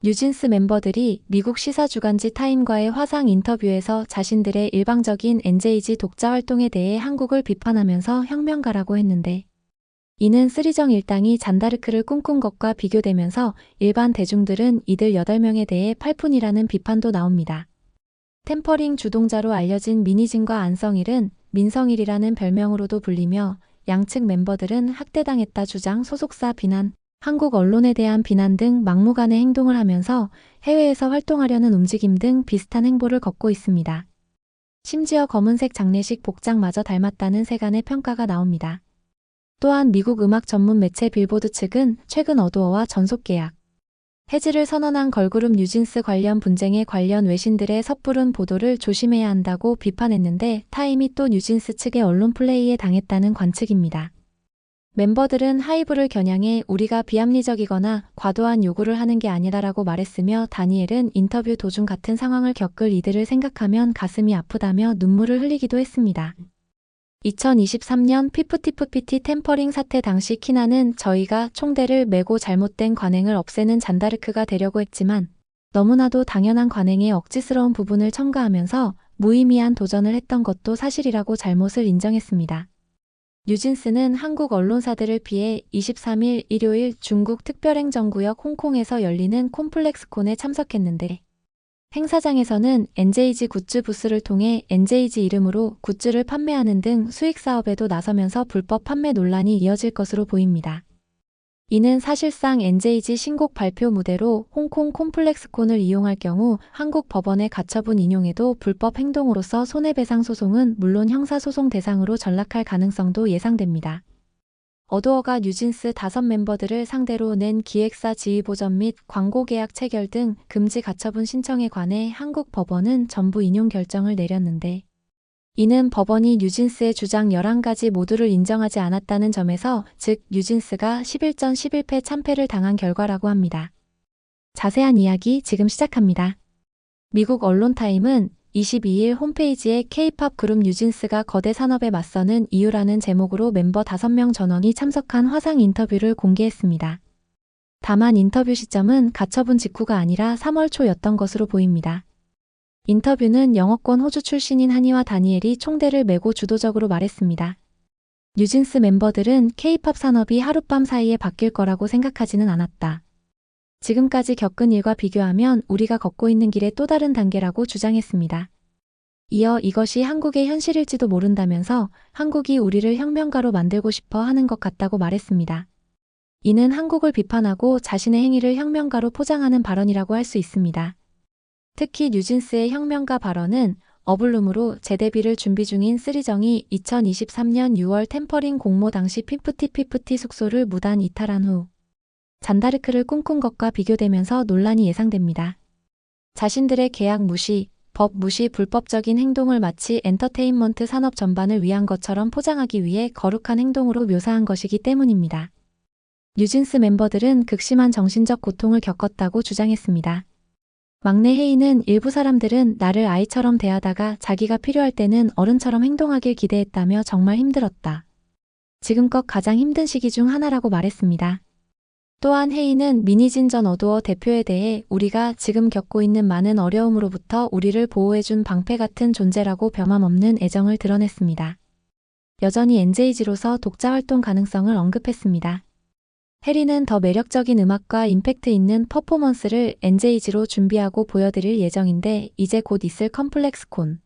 뉴진스 멤버들이 미국 시사 주간지 타임과의 화상 인터뷰에서 자신들의 일방적인 NJG 독자 활동에 대해 한국을 비판하면서 혁명가라고 했는데, 이는 쓰리정 일당이 잔다르크를 꿈꾼 것과 비교되면서 일반 대중들은 이들 8명에 대해 팔푼이라는 비판도 나옵니다. 템퍼링 주동자로 알려진 미니진과 안성일은 민성일이라는 별명으로도 불리며, 양측 멤버들은 학대당했다 주장, 소속사 비난, 한국 언론에 대한 비난 등 막무가내 행동을 하면서 해외에서 활동하려는 움직임 등 비슷한 행보를 걷고 있습니다. 심지어 검은색 장례식 복장마저 닮았다는 세간의 평가가 나옵니다. 또한 미국 음악 전문 매체 빌보드 측은 최근 어두어와 전속 계약 해지를 선언한 걸그룹 뉴진스 관련 분쟁에 관련 외신들의 섣부른 보도를 조심해야 한다고 비판했는데, 타임이 또 뉴진스 측의 언론 플레이에 당했다는 관측입니다. 멤버들은 하이브를 겨냥해 우리가 비합리적이거나 과도한 요구를 하는 게 아니다라고 말했으며, 다니엘은 인터뷰 도중 같은 상황을 겪을 이들을 생각하면 가슴이 아프다며 눈물을 흘리기도 했습니다. 2023년 피프티프피티 템퍼링 사태 당시 키나는 저희가 총대를 메고 잘못된 관행을 없애는 잔다르크가 되려고 했지만 너무나도 당연한 관행에 억지스러운 부분을 첨가하면서 무의미한 도전을 했던 것도 사실이라고 잘못을 인정했습니다. 뉴진스는 한국 언론사들을 피해 23일 일요일 중국 특별행정구역 홍콩에서 열리는 콤플렉스콘에 참석했는데, 행사장에서는 NJG 굿즈 부스를 통해 NJG 이름으로 굿즈를 판매하는 등 수익 사업에도 나서면서 불법 판매 논란이 이어질 것으로 보입니다. 이는 사실상 NJG 신곡 발표 무대로 홍콩 콤플렉스콘을 이용할 경우 한국 법원의 가처분 인용에도 불법 행동으로서 손해배상 소송은 물론 형사소송 대상으로 전락할 가능성도 예상됩니다. 어두어가 뉴진스 5멤버들을 상대로 낸 기획사 지휘보전 및 광고계약 체결 등 금지 가처분 신청에 관해 한국 법원은 전부 인용 결정을 내렸는데, 이는 법원이 뉴진스의 주장 11가지 모두를 인정하지 않았다는 점에서, 즉 뉴진스가 11전 11패 참패를 당한 결과라고 합니다. 자세한 이야기 지금 시작합니다. 미국 언론 타임은 22일 홈페이지에 K-팝 그룹 뉴진스가 거대 산업에 맞서는 이유라는 제목으로 멤버 5명 전원이 참석한 화상 인터뷰를 공개했습니다. 다만 인터뷰 시점은 가처분 직후가 아니라 3월 초였던 것으로 보입니다. 인터뷰는 영어권 호주 출신인 한이와 다니엘이 총대를 메고 주도적으로 말했습니다. 뉴진스 멤버들은 K-팝 산업이 하룻밤 사이에 바뀔 거라고 생각하지는 않았다. 지금까지 겪은 일과 비교하면 우리가 걷고 있는 길의 또 다른 단계라고 주장했습니다. 이어 이것이 한국의 현실일지도 모른다면서 한국이 우리를 혁명가로 만들고 싶어 하는 것 같다고 말했습니다. 이는 한국을 비판하고 자신의 행위를 혁명가로 포장하는 발언이라고 할 수 있습니다. 특히 뉴진스의 혁명가 발언은 어블룸으로 재데뷔를 준비 중인 쓰리정이 2023년 6월 템퍼링 공모 당시 피프티피프티 숙소를 무단 이탈한 후 잔다르크를 꿈꾼 것과 비교되면서 논란이 예상됩니다. 자신들의 계약 무시, 법 무시, 불법적인 행동을 마치 엔터테인먼트 산업 전반을 위한 것처럼 포장하기 위해 거룩한 행동으로 묘사한 것이기 때문입니다. 뉴진스 멤버들은 극심한 정신적 고통을 겪었다고 주장했습니다. 막내 혜인은 일부 사람들은 나를 아이처럼 대하다가 자기가 필요할 때는 어른처럼 행동하길 기대했다며 정말 힘들었다. 지금껏 가장 힘든 시기 중 하나라고 말했습니다. 또한 혜인은 미니진 전 어두어 대표에 대해 우리가 지금 겪고 있는 많은 어려움으로부터 우리를 보호해준 방패 같은 존재라고 변함없는 애정을 드러냈습니다. 여전히 NJG로서 독자 활동 가능성을 언급했습니다. 해리는 더 매력적인 음악과 임팩트 있는 퍼포먼스를 NJG로 준비하고 보여드릴 예정인데, 이제 곧 있을 컴플렉스콘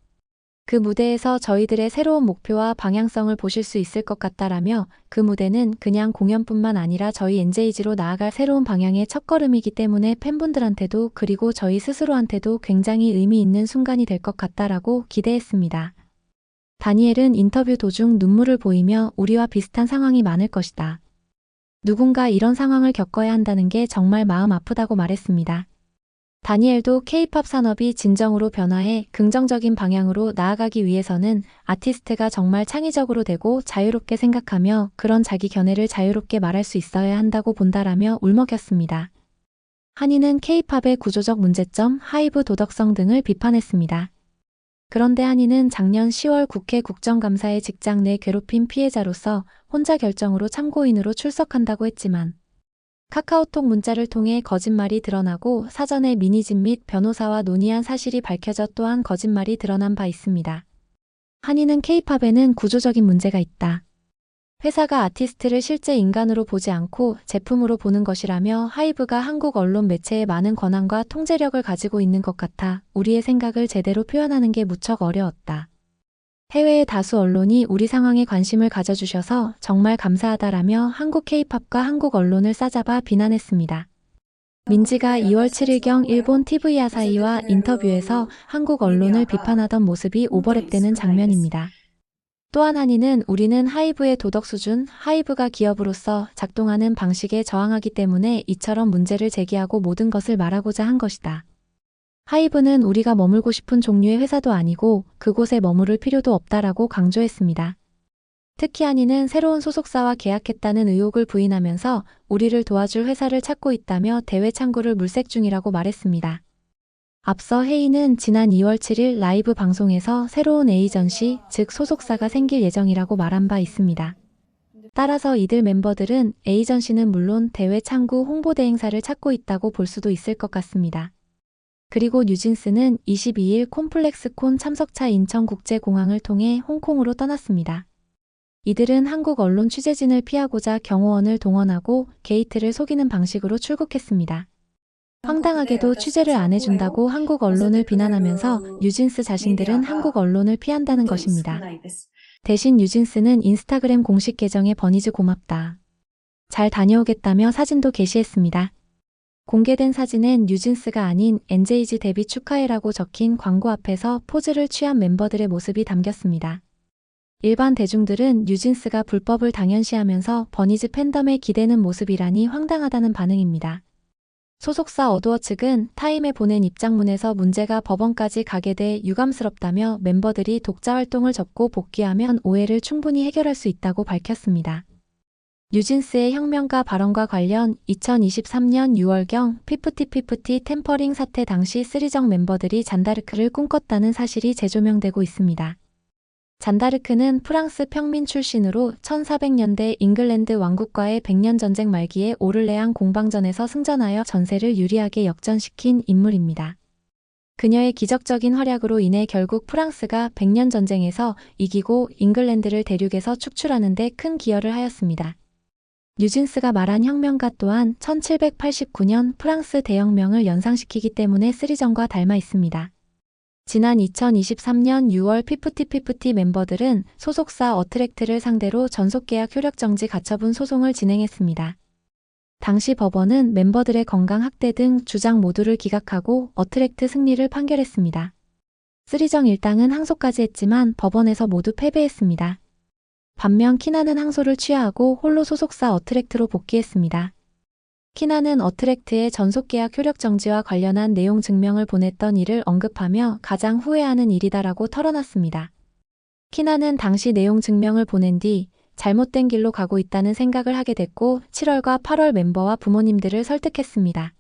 그 무대에서 저희들의 새로운 목표와 방향성을 보실 수 있을 것 같다라며, 그 무대는 그냥 공연뿐만 아니라 저희 NJG로 나아갈 새로운 방향의 첫걸음이기 때문에 팬분들한테도 그리고 저희 스스로한테도 굉장히 의미 있는 순간이 될 것 같다라고 기대했습니다. 다니엘은 인터뷰 도중 눈물을 보이며 우리와 비슷한 상황이 많을 것이다. 누군가 이런 상황을 겪어야 한다는 게 정말 마음 아프다고 말했습니다. 다니엘도 K-팝 산업이 진정으로 변화해 긍정적인 방향으로 나아가기 위해서는 아티스트가 정말 창의적으로 되고 자유롭게 생각하며 그런 자기 견해를 자유롭게 말할 수 있어야 한다고 본다라며 울먹였습니다. 한이는 K-팝의 구조적 문제점, 하이브 도덕성 등을 비판했습니다. 그런데 한이는 작년 10월 국회 국정감사에 직장 내 괴롭힘 피해자로서 혼자 결정으로 참고인으로 출석한다고 했지만, 카카오톡 문자를 통해 거짓말이 드러나고 사전에 미니집 및 변호사와 논의한 사실이 밝혀져 또한 거짓말이 드러난 바 있습니다. 한이는 K-팝에는 구조적인 문제가 있다. 회사가 아티스트를 실제 인간으로 보지 않고 제품으로 보는 것이라며 하이브가 한국 언론 매체에 많은 권한과 통제력을 가지고 있는 것 같아 우리의 생각을 제대로 표현하는 게 무척 어려웠다. 해외의 다수 언론이 우리 상황에 관심을 가져주셔서 정말 감사하다라며 한국 K-팝과 한국 언론을 싸잡아 비난했습니다. 민지가 2월 7일경 일본 TV 아사히와 인터뷰에서 한국 언론을 비판하던 모습이 오버랩되는 장면입니다. 또한 한이는 우리는 하이브의 도덕 수준, 하이브가 기업으로서 작동하는 방식에 저항하기 때문에 이처럼 문제를 제기하고 모든 것을 말하고자 한 것이다. 하이브는 우리가 머물고 싶은 종류의 회사도 아니고 그곳에 머무를 필요도 없다라고 강조했습니다. 특히 한이는 새로운 소속사와 계약했다는 의혹을 부인하면서 우리를 도와줄 회사를 찾고 있다며 대외 창구를 물색 중이라고 말했습니다. 앞서 헤이는 지난 2월 7일 라이브 방송에서 새로운 에이전시, 즉 소속사가 생길 예정이라고 말한 바 있습니다. 따라서 이들 멤버들은 에이전시는 물론 대외 창구 홍보대 행사를 찾고 있다고 볼 수도 있을 것 같습니다. 그리고 뉴진스는 22일 콤플렉스콘 참석차 인천국제공항을 통해 홍콩으로 떠났습니다. 이들은 한국 언론 취재진을 피하고자 경호원을 동원하고 게이트를 속이는 방식으로 출국했습니다. 황당하게도 취재를 안 해준다고 한국 언론을 비난하면서 뉴진스 자신들은 한국 언론을 피한다는 것입니다. 대신 뉴진스는 인스타그램 공식 계정에 버니즈 고맙다. 잘 다녀오겠다며 사진도 게시했습니다. 공개된 사진엔 뉴진스가 아닌 NJG 데뷔 축하해라고 적힌 광고 앞에서 포즈를 취한 멤버들의 모습이 담겼습니다. 일반 대중들은 뉴진스가 불법을 당연시하면서 버니즈 팬덤에 기대는 모습이라니 황당하다는 반응입니다. 소속사 어두어 측은 타임에 보낸 입장문에서 문제가 법원까지 가게 돼 유감스럽다며 멤버들이 독자 활동을 접고 복귀하면 오해를 충분히 해결할 수 있다고 밝혔습니다. 뉴진스의 혁명가 발언과 관련 2023년 6월경 피프티피프티 템퍼링 사태 당시 쓰리정 멤버들이 잔다르크를 꿈꿨다는 사실이 재조명되고 있습니다. 잔다르크는 프랑스 평민 출신으로 1400년대 잉글랜드 왕국과의 백년 전쟁 말기에 오를레앙 공방전에서 승전하여 전세를 유리하게 역전시킨 인물입니다. 그녀의 기적적인 활약으로 인해 결국 프랑스가 백년 전쟁에서 이기고 잉글랜드를 대륙에서 축출하는 데 큰 기여를 하였습니다. 뉴진스가 말한 혁명가 또한 1789년 프랑스 대혁명을 연상시키기 때문에 쓰리정과 닮아 있습니다. 지난 2023년 6월 피프티피프티 멤버들은 소속사 어트랙트를 상대로 전속계약 효력정지 가처분 소송을 진행했습니다. 당시 법원은 멤버들의 건강 학대 등 주장 모두를 기각하고 어트랙트 승리를 판결했습니다. 쓰리정 일당은 항소까지 했지만 법원에서 모두 패배했습니다. 반면 키나는 항소를 취하하고 홀로 소속사 어트랙트로 복귀했습니다. 키나는 어트랙트의 전속계약 효력정지와 관련한 내용 증명을 보냈던 일을 언급하며 가장 후회하는 일이다라고 털어놨습니다. 키나는 당시 내용 증명을 보낸 뒤 잘못된 길로 가고 있다는 생각을 하게 됐고 7월과 8월 멤버와 부모님들을 설득했습니다.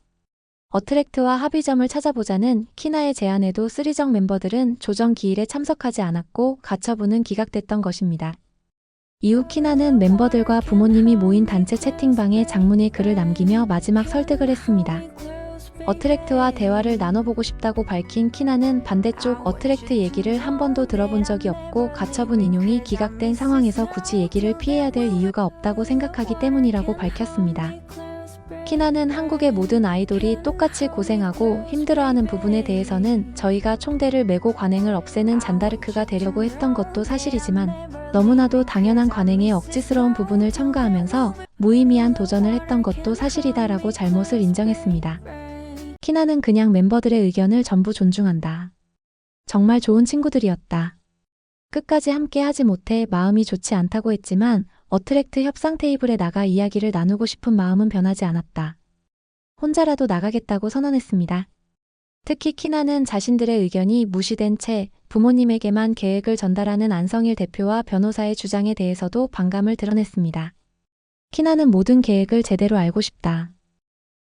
어트랙트와 합의점을 찾아보자는 키나의 제안에도 쓰리정 멤버들은 조정 기일에 참석하지 않았고 가처분은 기각됐던 것입니다. 이후 키나는 멤버들과 부모님이 모인 단체 채팅방에 장문의 글을 남기며 마지막 설득을 했습니다. 어트랙트와 대화를 나눠보고 싶다고 밝힌 키나는 반대쪽 어트랙트 얘기를 한 번도 들어본 적이 없고 가처분 인용이 기각된 상황에서 굳이 얘기를 피해야 될 이유가 없다고 생각하기 때문이라고 밝혔습니다. 키나는 한국의 모든 아이돌이 똑같이 고생하고 힘들어하는 부분에 대해서는 저희가 총대를 메고 관행을 없애는 잔다르크가 되려고 했던 것도 사실이지만 너무나도 당연한 관행에 억지스러운 부분을 첨가하면서 무의미한 도전을 했던 것도 사실이다라고 잘못을 인정했습니다. 키나는 그냥 멤버들의 의견을 전부 존중한다. 정말 좋은 친구들이었다. 끝까지 함께 하지 못해 마음이 좋지 않다고 했지만 어트랙트 협상 테이블에 나가 이야기를 나누고 싶은 마음은 변하지 않았다. 혼자라도 나가겠다고 선언했습니다. 특히 키나는 자신들의 의견이 무시된 채 부모님에게만 계획을 전달하는 안성일 대표와 변호사의 주장에 대해서도 반감을 드러냈습니다. 키나는 모든 계획을 제대로 알고 싶다.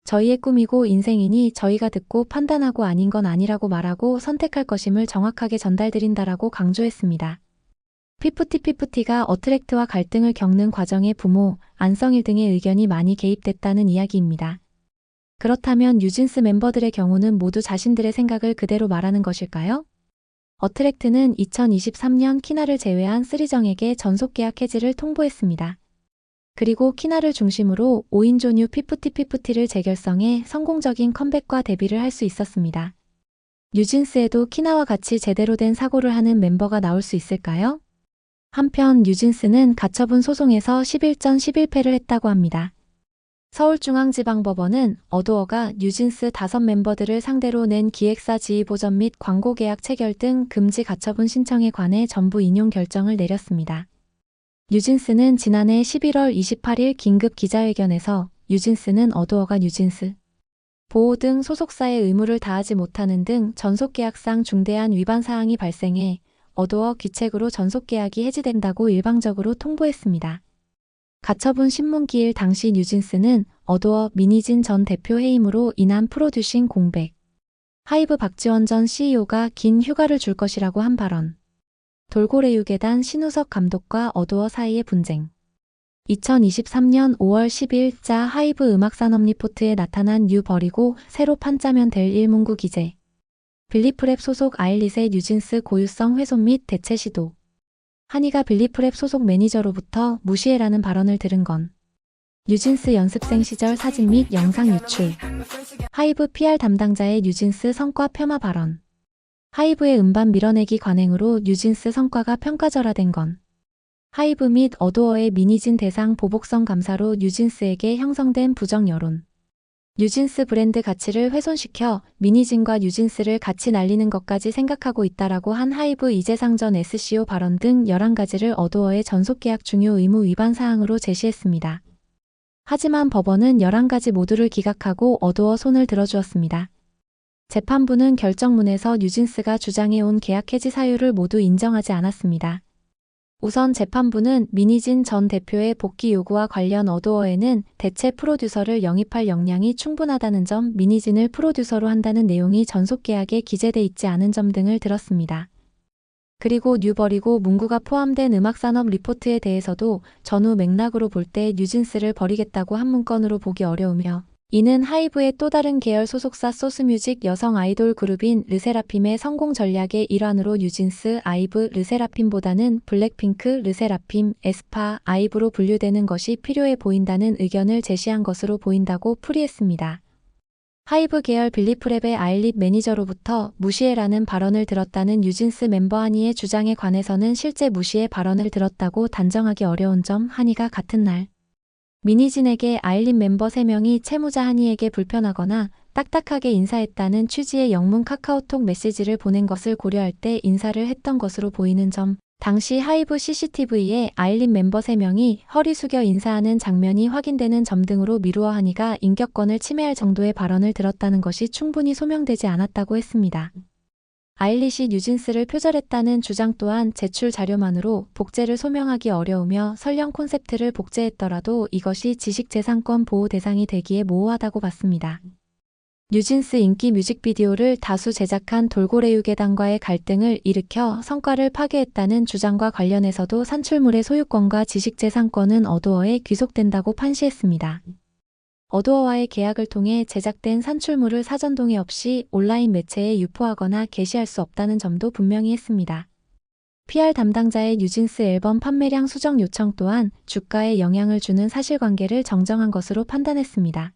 저희의 꿈이고 인생이니 저희가 듣고 판단하고 아닌 건 아니라고 말하고 선택할 것임을 정확하게 전달드린다라고 강조했습니다. 피프티피프티가 어트랙트와 갈등을 겪는 과정에 부모, 안성일 등의 의견이 많이 개입됐다는 이야기입니다. 그렇다면 뉴진스 멤버들의 경우는 모두 자신들의 생각을 그대로 말하는 것일까요? 어트랙트는 2023년 키나를 제외한 쓰리정에게 전속계약 해지를 통보했습니다. 그리고 키나를 중심으로 5인조 뉴 피프티피프티를 재결성해 성공적인 컴백과 데뷔를 할 수 있었습니다. 뉴진스에도 키나와 같이 제대로 된 사고를 하는 멤버가 나올 수 있을까요? 한편 뉴진스는 가처분 소송에서 11전 11패를 했다고 합니다. 서울중앙지방법원은 어도어가 뉴진스 5멤버들을 상대로 낸 기획사 지휘 보전 및 광고 계약 체결 등 금지 가처분 신청에 관해 전부 인용 결정을 내렸습니다. 뉴진스는 지난해 11월 28일 긴급 기자회견에서 뉴진스는 어도어가 뉴진스 보호 등 소속사의 의무를 다하지 못하는 등 전속계약상 중대한 위반 사항이 발생해 어도어 귀책으로 전속계약이 해지된다고 일방적으로 통보했습니다. 가처분 신문기일 당시 뉴진스는 어도어 민희진 전 대표 해임으로 인한 프로듀싱 공백, 하이브 박지원 전 CEO가 긴 휴가를 줄 것이라고 한 발언, 돌고래유계단 신우석 감독과 어도어 사이의 분쟁, 2023년 5월 10일자 하이브 음악산업 리포트에 나타난 뉴 버리고 새로 판짜면 될 일문구 기재, 빌리프랩 소속 아일릿의 뉴진스 고유성 훼손 및 대체 시도, 한이가 빌리프랩 소속 매니저로부터 무시해라는 발언을 들은 건, 뉴진스 연습생 시절 사진 및 영상 유출, 하이브 PR 담당자의 뉴진스 성과 폄하 발언, 하이브의 음반 밀어내기 관행으로 뉴진스 성과가 평가절하된 건, 하이브 및 어도어의 민희진 대상 보복성 감사로 뉴진스에게 형성된 부정 여론, 뉴진스 브랜드 가치를 훼손시켜 민희진과 뉴진스를 같이 날리는 것까지 생각하고 있다라고 한 하이브 이재상 전 SCO 발언 등 11가지를 어도어의 전속계약 중요 의무 위반 사항으로 제시했습니다. 하지만 법원은 11가지 모두를 기각하고 어도어 손을 들어주었습니다. 재판부는 결정문에서 뉴진스가 주장해온 계약 해지 사유를 모두 인정하지 않았습니다. 우선 재판부는 민희진 전 대표의 복귀 요구와 관련 어도어에는 대체 프로듀서를 영입할 역량이 충분하다는 점, 민희진을 프로듀서로 한다는 내용이 전속계약에 기재돼 있지 않은 점 등을 들었습니다. 그리고 뉴버리고 문구가 포함된 음악산업 리포트에 대해서도 전후 맥락으로 볼 때 뉴진스를 버리겠다고 한 문건으로 보기 어려우며, 이는 하이브의 또 다른 계열 소속사 소스뮤직 여성 아이돌 그룹인 르세라핌의 성공 전략의 일환으로 뉴진스, 아이브, 르세라핌보다는 블랙핑크, 르세라핌, 에스파, 아이브로 분류되는 것이 필요해 보인다는 의견을 제시한 것으로 보인다고 풀이했습니다. 하이브 계열 빌리프랩의 아일릿 매니저로부터 무시해라는 발언을 들었다는 뉴진스 멤버 한이의 주장에 관해서는 실제 무시해 발언을 들었다고 단정하기 어려운 점, 한이가 같은 날 민희진에게 아일릿 멤버 3명이 채무자 한이에게 불편하거나 딱딱하게 인사했다는 취지의 영문 카카오톡 메시지를 보낸 것을 고려할 때 인사를 했던 것으로 보이는 점, 당시 하이브 CCTV에 아일릿 멤버 3명이 허리 숙여 인사하는 장면이 확인되는 점 등으로 미루어 한이가 인격권을 침해할 정도의 발언을 들었다는 것이 충분히 소명되지 않았다고 했습니다. 아일릿이 뉴진스를 표절했다는 주장 또한 제출 자료만으로 복제를 소명하기 어려우며 설령 콘셉트를 복제했더라도 이것이 지식재산권 보호 대상이 되기에 모호하다고 봤습니다. 뉴진스 인기 뮤직비디오를 다수 제작한 돌고래유계단과의 갈등을 일으켜 성과를 파괴했다는 주장과 관련해서도 산출물의 소유권과 지식재산권은 어도어에 귀속된다고 판시했습니다. 어도어와의 계약을 통해 제작된 산출물을 사전 동의 없이 온라인 매체에 유포하거나 게시할 수 없다는 점도 분명히 했습니다. PR 담당자의 뉴진스 앨범 판매량 수정 요청 또한 주가에 영향을 주는 사실관계를 정정한 것으로 판단했습니다.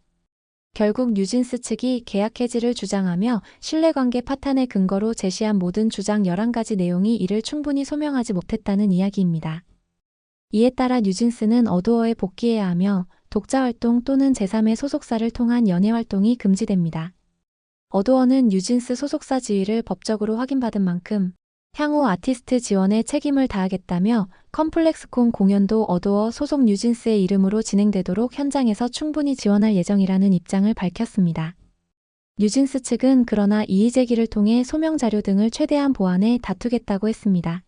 결국 뉴진스 측이 계약 해지를 주장하며 신뢰관계 파탄의 근거로 제시한 모든 주장 11가지 내용이 이를 충분히 소명하지 못했다는 이야기입니다. 이에 따라 뉴진스는 어도어에 복귀해야 하며 독자활동 또는 제3의 소속사를 통한 연예활동이 금지됩니다. 어도어는 뉴진스 소속사 지위를 법적으로 확인받은 만큼 향후 아티스트 지원에 책임을 다하겠다며 컴플렉스콘 공연도 어도어 소속 뉴진스의 이름으로 진행되도록 현장에서 충분히 지원할 예정이라는 입장을 밝혔습니다. 뉴진스 측은 그러나 이의제기를 통해 소명자료 등을 최대한 보완해 다투겠다고 했습니다.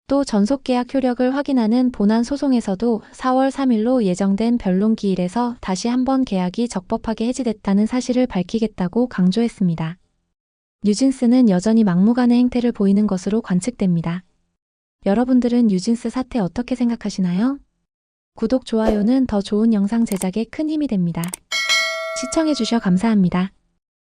또 전속계약 효력을 확인하는 본안 소송에서도 4월 3일로 예정된 변론기일에서 다시 한번 계약이 적법하게 해지됐다는 사실을 밝히겠다고 강조했습니다. 뉴진스는 여전히 막무가내 행태를 보이는 것으로 관측됩니다. 여러분들은 뉴진스 사태 어떻게 생각하시나요? 구독, 좋아요는 더 좋은 영상 제작에 큰 힘이 됩니다. 시청해주셔 감사합니다.